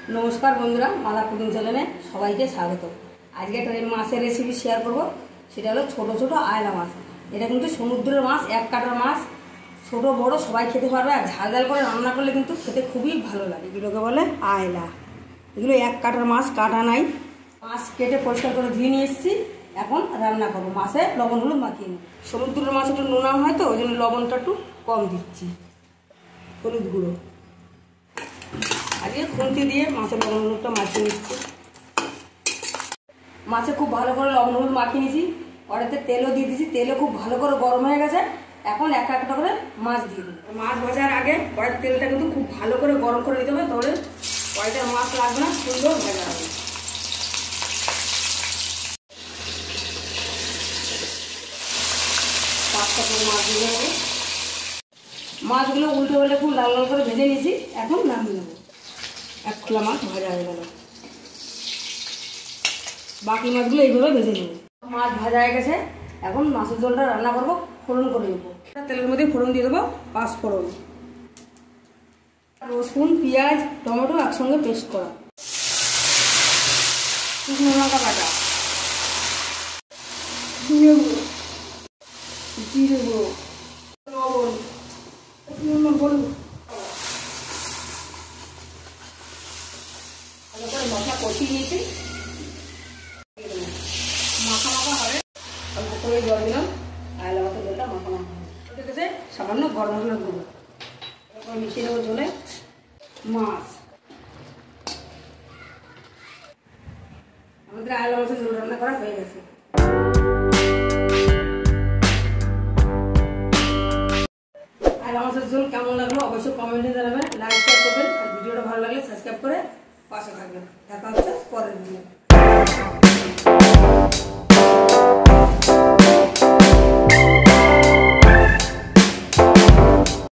नमस्कार बंधुरा माला कुकिंग चैनेले सबाइके स्वागत। आज के एक माछेर रेसिपि शेयर करब, सेटा हलो छोटो छोटो आयला माछ। এটা কিন্তু সমুদ্রের মাছ, এক কাটার মাছ, ছোট বড় সবাই খেতে পারবে। আর ঝাল ঝাল করে রান্না করলে কিন্তু খেতে খুবই ভালো লাগে। এগুলোকে বলে আয়লা। এগুলো এক কাটার মাছ, কাটা নাই। মাছ কেটে পরিষ্কার করে ধুয়ে নিয়ে এসেছি, এখন রান্না করব। মাছে লবণ হলুদ মাখিয়ে নিই। সমুদ্রের মাছ একটু নোনা হয় তো, ওই জন্য লবণটা একটু কম দিচ্ছি। হলুদ গুঁড়ো আগে খুন্তি দিয়ে মাছের লবণ হলুদটা মাখিয়ে নিচ্ছি। মাছে খুব ভালো করে লবণ হলুদ মাখিয়ে নিয়েছি। কড়াইতে তেলও দিয়ে দিয়েছি, তেলও খুব ভালো করে গরম হয়ে গেছে। এখন এক একটা করে মাছ দিয়ে দেবো। মাছ ভাজার আগে কড়াইয়ের তেলটা কিন্তু খুব ভালো করে গরম করে নিতে হবে, তাহলে কড়াইতে মাছ লাগবে না, সুন্দর ভাজা হবে। পাঁচটা করে মাছ দিয়ে দেবো। মাছগুলো উল্টে উল্টে খুব লাল লাল করে ভেজে নিয়েছি, এখন নামিয়ে নেবো। এক খোলা মাছ ভাজা হয়ে গেল। বাকি মাছগুলো এইভাবে ভেজে নেব। মাছ ভাজা হয়ে গেছে, এখন মাছের ঝোলটা রান্না করবো। ফোড়ন করে নেবো। তেলের মধ্যে ফোড়ন দিয়ে দেবো, 5 ফোড়ন, রসুন, পেঁয়াজ, টমেটো একসঙ্গে পেস্ট করা, শুকনো লঙ্কা বাটা, জিরে গুঁড়ো, লবণ, মশলা কষিয়ে নিয়েছি। মাখা মাখা হবে, অল্প করে জল দিলাম। আয়লা মাছের ঝোলটা মাখা মাখা হবে। ঠিক আছে, সামান্য গরম মশলা গুঁড়ো এরপর মিশিয়ে দেবো ঝোলে মাছ। আমাদের আয়লা মাছের ঝোল রান্না করা হয়ে গেছে। আয়লা মাছের ঝোল কেমন লাগলো অবশ্যই কমেন্টে জানাবেন, লাইক শেয়ার করবেন। আর ভিডিওটা ভালো লাগলে সাবস্ক্রাইব করে পাশে থাকবেন। দেখা হচ্ছে পরের ভিডিও।